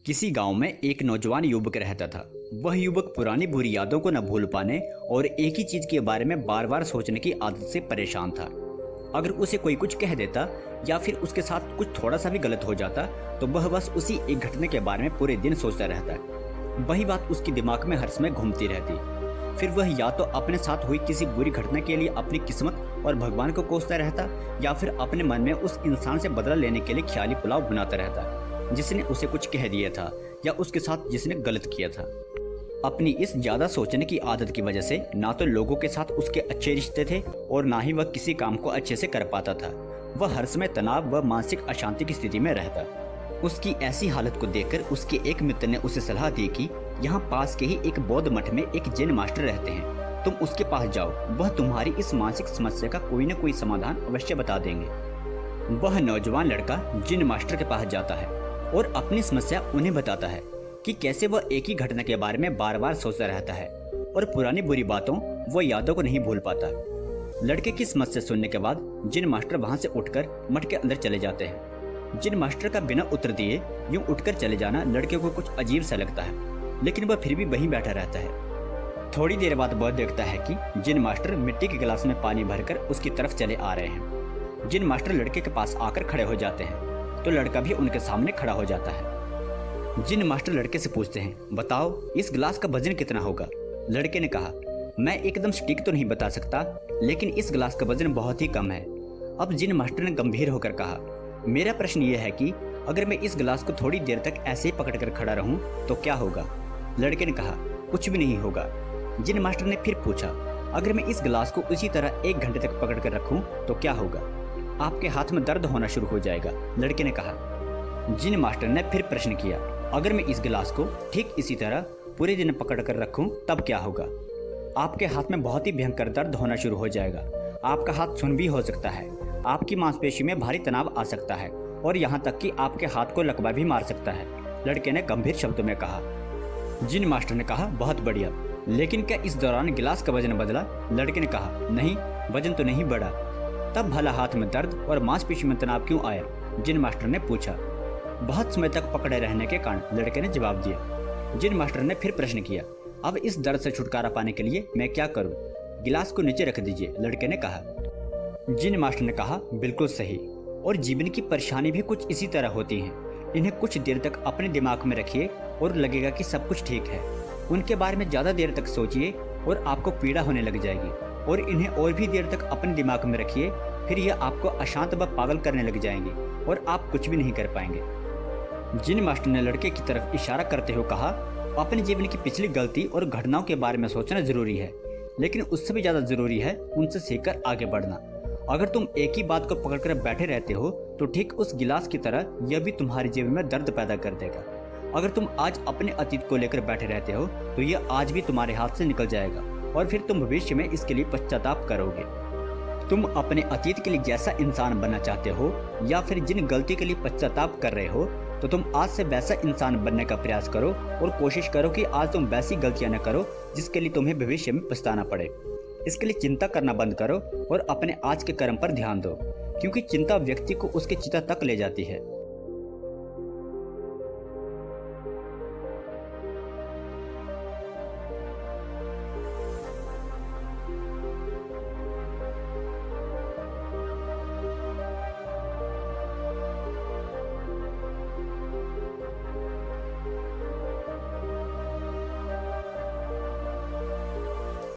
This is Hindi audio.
किसी गांव में एक नौजवान युवक रहता था। वह युवक पुरानी बुरी यादों को न भूल पाने और एक ही चीज के बारे में बार बार सोचने की आदत से परेशान था। अगर उसे कोई कुछ कह देता या फिर उसके साथ कुछ थोड़ा सा भी गलत हो जाता तो वह बस उसी एक घटना के बारे में पूरे दिन सोचता रहता। वही बात उसके दिमाग में हर समय घूमती रहती। फिर वह या तो अपने साथ हुई किसी बुरी घटना के लिए अपनी किस्मत और भगवान को कोसता रहता या फिर अपने मन में उस इंसान से बदला लेने के लिए ख्याली पुलाव बनाता रहता जिसने उसे कुछ कह दिया था या उसके साथ जिसने गलत किया था। अपनी इस ज्यादा सोचने की आदत की वजह से ना तो लोगों के साथ उसके अच्छे रिश्ते थे और ना ही वह किसी काम को अच्छे से कर पाता था। वह हर समय तनाव व मानसिक अशांति की स्थिति में रहता। उसकी ऐसी हालत को देखकर उसके एक मित्र ने उसे सलाह दी कि यहाँ पास के ही एक बौद्ध मठ में एक जैन मास्टर रहते हैं, तुम उसके पास जाओ, वह तुम्हारी इस मानसिक समस्या का कोई न कोई समाधान अवश्य बता देंगे। वह नौजवान लड़का जैन मास्टर के पास जाता है और अपनी समस्या उन्हें बताता है कि कैसे वह एक ही घटना के बारे में बार बार सोचता रहता है और पुरानी बुरी बातों व यादों को नहीं भूल पाता। लड़के की समस्या सुनने के बाद जैन मास्टर वहां से उठकर मठ के अंदर चले जाते हैं। जैन मास्टर का बिना उत्तर दिए यूं उठकर चले जाना लड़के को कुछ अजीब सा लगता है, लेकिन वह फिर भी वहीं बैठा रहता है। थोड़ी देर बाद वह देखता है कि जैन मास्टर मिट्टी के गिलास में पानी भरकर उसकी तरफ चले आ रहे हैं। जैन मास्टर लड़के के पास आकर खड़े हो जाते हैं तो लड़का भी उनके सामने खड़ा हो जाता है। जैन मास्टर लड़के से पूछते हैं, बताओ इस गिलास का वजन कितना होगा? लड़के ने कहा, मैं एकदम सटीक तो नहीं बता सकता, लेकिन इस गिलास का वजन बहुत ही कम है। अब जैन मास्टर ने गंभीर होकर कहा, मेरा प्रश्न यह है कि अगर मैं इस गिलास को थोड़ी देर तक ऐसे ही पकड़कर खड़ा रहूं तो क्या होगा? लड़के ने कहा, कुछ भी नहीं होगा। जैन मास्टर ने फिर पूछा, अगर मैं इस गिलास को उसी तरह 1 घंटे तक पकड़कर रखूं तो क्या होगा? आपके हाथ में दर्द होना शुरू हो जाएगा, लड़के ने कहा। जैन मास्टर ने फिर प्रश्न किया, अगर मैं इस गिलास को ठीक इसी तरह पूरे दिन पकड़कर रखूं तब क्या होगा? आपके हाथ में बहुत ही भयंकर दर्द होना शुरू हो जाएगा, आपका हाथ सुन्न भी हो सकता है, आपकी मांसपेशी में भारी तनाव आ सकता है और यहाँ तक कि आपके हाथ को लकवा भी मार सकता है, लड़के ने गंभीर शब्दों में कहा। जैन मास्टर ने कहा, बहुत बढ़िया, लेकिन क्या इस दौरान गिलास का वजन बदला? लड़के ने कहा, नहीं, वजन तो नहीं बढ़ा। तब भला हाथ में दर्द और मांसपेशी में तनाव क्यों आया? जैन मास्टर ने पूछा। बहुत समय तक पकड़े रहने के कारण, लड़के ने जवाब दिया। जैन मास्टर ने फिर प्रश्न किया, अब इस दर्द से छुटकारा पाने के लिए मैं क्या करूं? गिलास को नीचे रख दीजिए, लड़के ने कहा। जैन मास्टर ने कहा, बिल्कुल सही, और जीवन की परेशानी भी कुछ इसी तरह होती है। इन्हें कुछ देर तक अपने दिमाग में रखिए और लगेगा कि सब कुछ ठीक है। उनके बारे में ज्यादा देर तक सोचिए और आपको पीड़ा होने लग जाएगी, और इन्हें और भी देर तक अपने दिमाग में रखिए, फिर यह आपको अशांत व पागल करने लग जाएंगे और आप कुछ भी नहीं कर पाएंगे। जैन मास्टर ने लड़के की तरफ इशारा करते हुए कहा, अपने जीवन की पिछली गलती और घटनाओं के बारे में सोचना जरूरी है, लेकिन उससे भी ज्यादा जरूरी है उनसे सीखकर आगे बढ़ना। अगर तुम एक ही बात को पकड़कर बैठे रहते हो तो ठीक उस गिलास की तरह यह भी तुम्हारे जीवन में दर्द पैदा कर देगा। अगर तुम आज अपने अतीत को लेकर बैठे रहते हो तो यह आज भी तुम्हारे हाथ से निकल जाएगा और फिर तुम भविष्य में इसके लिए पश्चाताप करोगे। तुम अपने अतीत के लिए जैसा इंसान बनना चाहते हो या फिर जिन गलती के लिए पश्चाताप कर रहे हो, तो तुम आज से वैसा इंसान बनने का प्रयास करो और कोशिश करो कि आज तुम वैसी गलतियां न करो जिसके लिए तुम्हें भविष्य में पछताना पड़े। इसके लिए चिंता करना बंद करो और अपने आज के कर्म पर ध्यान दो, क्योंकि चिंता व्यक्ति को उसके चिता तक ले जाती है।